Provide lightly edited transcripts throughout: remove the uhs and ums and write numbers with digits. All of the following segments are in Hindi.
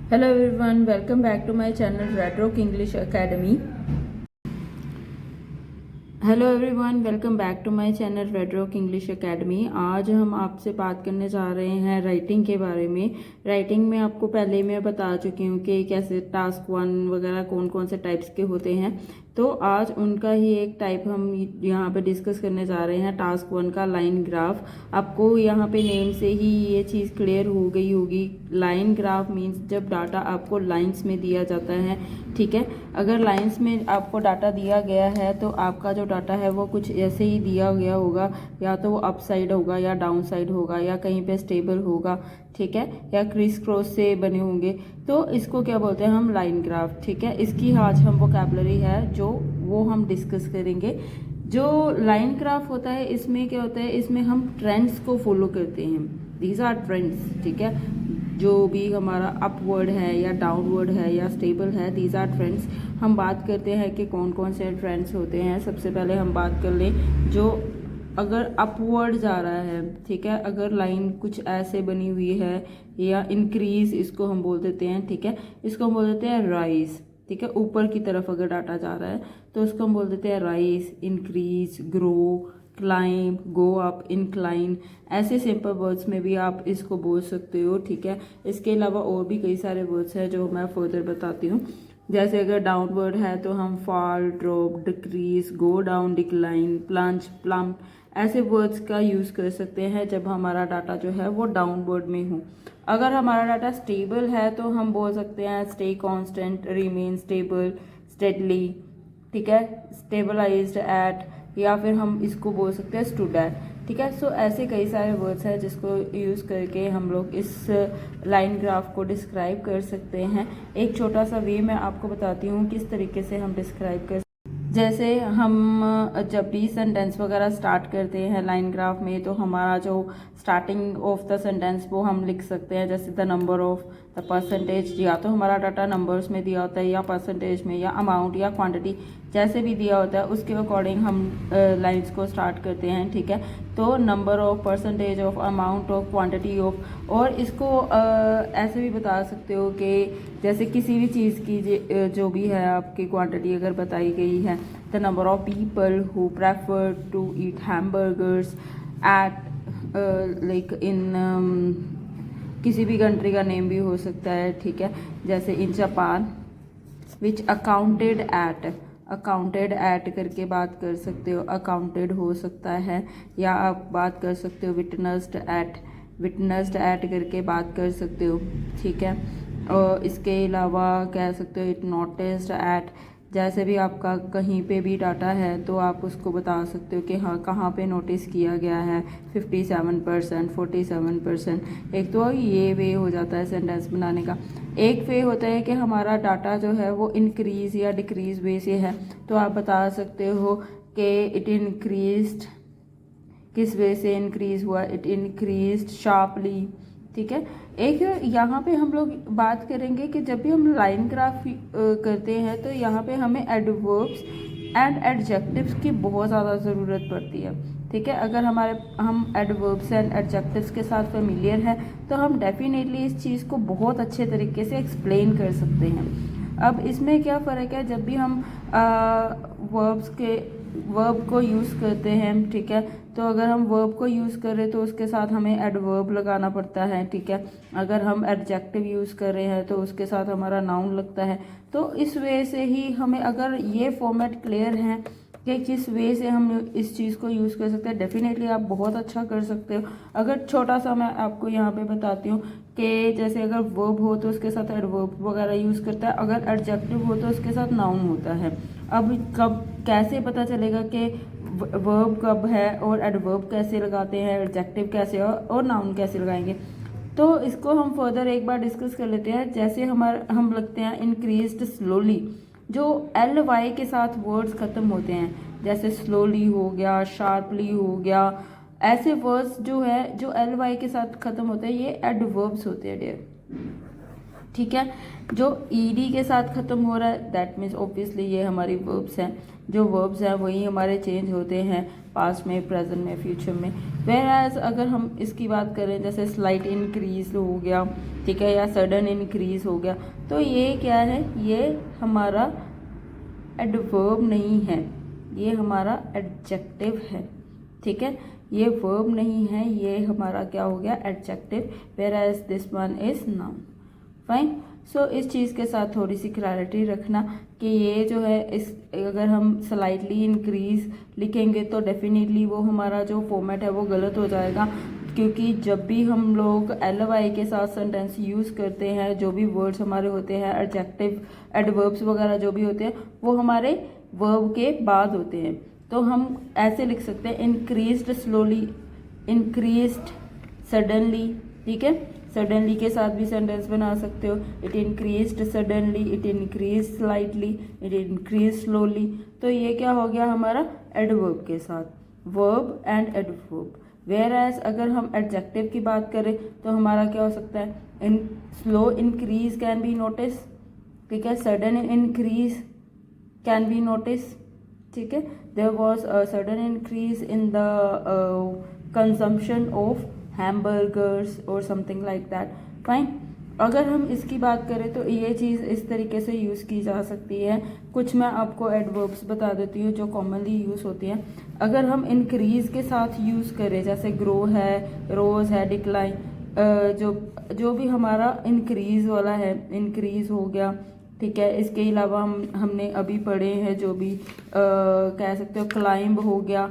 Hello everyone, welcome back to my channel Red Rock English Academy. Hello everyone, welcome back to my channel Red Rock English Academy. आज हम आपसे बात करने जा रहे हैं राइटिंग के बारे में। राइटिंग में आपको पहले मैं बता चुकी हूँ कि कैसे टास्क 1 वगैरह कौन कौन से टाइप्स के होते हैं, तो आज उनका ही एक टाइप हम यहाँ पे डिस्कस करने जा रहे हैं। टास्क 1 का लाइन ग्राफ। आपको यहाँ पे नेम से ही ये चीज़ क्लियर हो गई होगी। लाइन ग्राफ मीन्स जब डाटा आपको लाइंस में दिया जाता है, ठीक है। अगर लाइंस में आपको डाटा दिया गया है तो आपका जो डाटा है वो कुछ ऐसे ही दिया गया होगा, या तो वो अप साइड होगा या डाउन साइड होगा या कहीं पे स्टेबल होगा, ठीक है, या क्रिस क्रॉस से बने होंगे। तो इसको क्या बोलते हैं हम? लाइन ग्राफ, ठीक है। इसकी आज हम वोकैबुलरी है जो वो हम डिस्कस करेंगे। जो लाइन ग्राफ होता है इसमें क्या होता है, इसमें हम ट्रेंड्स को फॉलो करते हैं। दीज आर ट्रेंड्स, ठीक है। जो भी हमारा अपवर्ड है या डाउनवर्ड है या स्टेबल है, दीज आर ट्रेंड्स। हम बात करते हैं कि कौन कौन से ट्रेंड्स होते हैं। सबसे पहले हम बात कर लें जो अगर अपवर्ड जा रहा है, ठीक है, अगर लाइन कुछ ऐसे बनी हुई है या इंक्रीज इसको हम बोल देते हैं, ठीक है। इसको हम बोल देते हैं राइज, ठीक है। ऊपर की तरफ अगर डाटा जा रहा है तो उसको हम बोल देते हैं rise, increase, grow, climb, go up, incline. ऐसे सिंपल वर्ड्स में भी आप इसको बोल सकते हो, ठीक है। इसके अलावा और भी कई सारे वर्ड्स हैं जो मैं फर्दर बताती हूँ। जैसे अगर डाउनवर्ड है तो हम fall, drop, decrease, go down, decline, plunge, plum, ऐसे वर्ड्स का यूज़ कर सकते हैं जब हमारा डाटा जो है वो डाउनवर्ड में हो। अगर हमारा डाटा स्टेबल है तो हम बोल सकते हैं stay constant, remain stable, steadily, ठीक है, स्टेबलाइज्ड एट, या फिर हम इसको बोल सकते हैं स्टूड एट, ठीक है। सो ऐसे कई सारे वर्ड्स हैं जिसको यूज़ करके हम लोग इस लाइन ग्राफ को डिस्क्राइब कर सकते हैं। एक छोटा सा वे मैं आपको बताती हूँ किस तरीके से हम डिस्क्राइब कर। जैसे हम जब भी सेंटेंस वगैरह स्टार्ट करते हैं लाइन ग्राफ में, तो हमारा जो स्टार्टिंग ऑफ द सेंटेंस वो हम लिख सकते हैं जैसे the number of, the percentage. या तो हमारा डाटा नंबर्स में दिया होता है या परसेंटेज में या अमाउंट या क्वांटिटी, जैसे भी दिया होता है उसके अकॉर्डिंग हम लाइंस को स्टार्ट करते हैं, ठीक है। तो number of, percentage of, amount of, quantity of. और इसको ऐसे भी बता सकते हो कि जैसे किसी भी चीज़ की जो भी है आपकी क्वांटिटी अगर बताई गई है, the number of people who prefer to eat hamburgers at like in, किसी भी कंट्री का नेम भी हो सकता है, ठीक है। जैसे in Japan, which accounted at, accounted at करके बात कर सकते हो, अकाउंटेड हो सकता है, या आप बात कर सकते हो विटनेस्ड एट, विटनेस्ड एट करके बात कर सकते हो, ठीक है। और इसके अलावा कह सकते हो इट नोटिस्ड एट। जैसे भी आपका कहीं पे भी डाटा है तो आप उसको बता सकते हो कि हाँ कहाँ पे नोटिस किया गया है, 57%, 47%। एक तो ये वे हो जाता है सेंटेंस बनाने का। एक वे होता है कि हमारा डाटा जो है वो इंक्रीज या डिक्रीज वे से है, तो आप बता सकते हो कि इट इंक्रीज्ड, किस वे से इंक्रीज हुआ, इट इंक्रीज्ड शार्पली, ठीक है। एक यहाँ पे हम लोग बात करेंगे कि जब भी हम लाइन ग्राफ करते हैं तो यहाँ पे हमें एडवर्ब्स एंड एडजेक्टिव्स की बहुत ज़्यादा ज़रूरत पड़ती है, ठीक है। अगर हम एडवर्ब्स एंड एडजेक्टिव्स के साथ फेमिलियर हैं तो हम डेफिनेटली इस चीज़ को बहुत अच्छे तरीके से एक्सप्लेन कर सकते हैं। अब इसमें क्या फ़र्क है, जब भी हम वर्ब को यूज़ करते हैं, ठीक है, तो अगर हम वर्ब को यूज़ कर रहे हैं तो उसके साथ हमें एडवर्ब लगाना पड़ता है, ठीक है। अगर हम एडजेक्टिव यूज़ कर रहे हैं तो उसके साथ हमारा नाउन लगता है। तो इस वे से ही हमें, अगर ये फॉर्मेट क्लियर है कि किस वे से हम इस चीज़ को यूज़ कर सकते हैं, डेफिनेटली आप बहुत अच्छा कर सकते हो। अगर छोटा सा मैं आपको यहाँ पे बताती हूँ कि जैसे अगर वर्ब हो तो उसके साथ एडवर्ब वगैरह यूज़ करता है, अगर एडजेक्टिव हो तो उसके साथ नाउन होता है। अब कब कैसे पता चलेगा कि वर्ब कब है और एडवर्ब कैसे लगाते हैं, एडजेक्टिव कैसे और नाउन कैसे लगाएंगे, तो इसको हम फर्दर एक बार डिस्कस कर लेते हैं। जैसे हम लगते हैं इंक्रीज्ड स्लोली, जो एल वाई के साथ वर्ड्स ख़त्म होते हैं, जैसे स्लोली हो गया, शार्पली हो गया, ऐसे वर्ड्स जो है जो एल वाई के साथ ख़त्म होते हैं ये एडवर्ब्स होते हैं डियर, ठीक है। जो ईडी के साथ ख़त्म हो रहा है दैट मीन्स ऑब्वियसली ये हमारी वर्ब्स हैं। जो वर्ब्स हैं वही हमारे चेंज होते हैं, पास्ट में, प्रेजेंट में, फ्यूचर में। वेयर एज अगर हम इसकी बात करें जैसे स्लाइट इंक्रीज हो गया, ठीक है, या सडन इंक्रीज हो गया, तो ये क्या है, ये हमारा एडवर्ब नहीं है, ये हमारा एडजेक्टिव है, ठीक है, ये वर्ब नहीं है, ये हमारा क्या हो गया, adjective, where as this one is noun. Fine. So इस चीज़ के साथ थोड़ी सी क्लैरिटी रखना कि ये जो है, इस अगर हम स्लाइटली इंक्रीज लिखेंगे तो डेफिनेटली वो हमारा जो फॉर्मेट है वो गलत हो जाएगा, क्योंकि जब भी हम लोग LY के साथ सेंटेंस यूज़ करते हैं, जो भी वर्ड्स हमारे होते हैं, एडजेक्टिव, एडवर्ब्स वगैरह जो भी होते हैं, वो हमारे वर्ब के बाद होते हैं। तो हम ऐसे लिख सकते हैं, इंक्रीज्ड स्लोली, इंक्रीज्ड सडनली, ठीक है, सडनली के साथ भी सेंटेंस बना सकते हो, it increased suddenly, it increase slightly, it increase slowly. तो ये क्या हो गया हमारा एडवर्ब के साथ, verb and adverb. Whereas अगर हम एडजेक्टिव की बात करें तो हमारा क्या हो सकता है, in slow increase can be notice, ठीक है, sudden increase can be notice, ठीक है, there was a sudden increase in the consumption of hamburgers और समथिंग लाइक दैट। फाइन। अगर हम इसकी बात करें तो ये चीज़ इस तरीके से यूज़ की जा सकती है। कुछ मैं आपको एडवर्ब्स बता देती हूँ जो कॉमनली यूज़ होती हैं। अगर हम इंक्रीज़ के साथ यूज़ करें, जैसे ग्रो है, रोज है, डिक्लाइन, जो भी हमारा इंक्रीज़ वाला है, इंक्रीज़ हो गया, ठीक है। इसके अलावा हमने अभी पढ़े हैं जो भी कह सकते हो, क्लाइंब हो गया,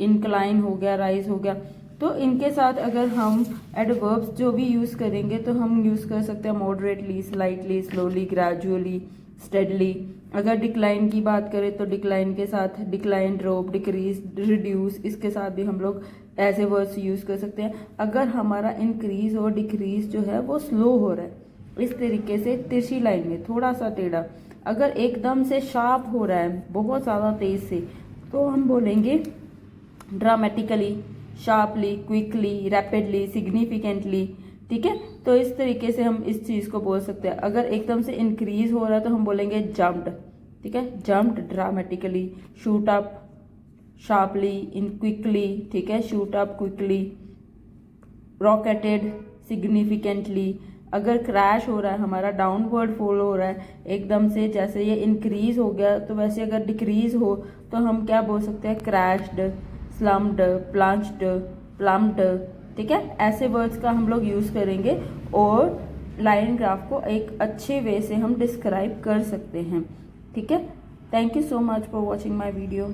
इनक्लाइन हो गया, राइज हो गया। तो इनके साथ अगर हम एडवर्ब्स जो भी यूज़ करेंगे तो हम यूज़ कर सकते हैं moderately, slightly, slowly, gradually, steadily. अगर डिक्लाइन की बात करें तो डिक्लाइन के साथ डिक्लाइन, ड्रॉप, डिक्रीज, रिड्यूस, इसके साथ भी हम लोग ऐसे वर्ड्स यूज़ कर सकते हैं। अगर हमारा इंक्रीज और डिक्रीज जो है वो स्लो हो रहा है, इस तरीके से तिरछी लाइन में थोड़ा सा टेढ़ा, अगर एकदम से शार्प हो रहा है बहुत ज़्यादा तेज़ से, तो हम बोलेंगे dramatically, sharply, quickly, rapidly, significantly, ठीक है। तो इस तरीके से हम इस चीज़ को बोल सकते हैं। अगर एकदम से इंक्रीज हो रहा है तो हम बोलेंगे जम्प्ड, ठीक है, jumped dramatically, shoot up sharply, in quickly, ठीक है, shoot up quickly, rocketed significantly. अगर क्रैश हो रहा है, हमारा डाउनवर्ड फॉल हो रहा है एकदम से, जैसे ये इंक्रीज हो गया, तो वैसे अगर डिक्रीज हो तो हम क्या बोल सकते हैं, क्रैश्ड, स्लम्ड, प्लंज्ड, प्लम्ड, ठीक है। ऐसे वर्ड्स का हम लोग यूज़ करेंगे और लाइन ग्राफ को एक अच्छे वे से हम डिस्क्राइब कर सकते हैं, ठीक है। Thank you so much for watching my video.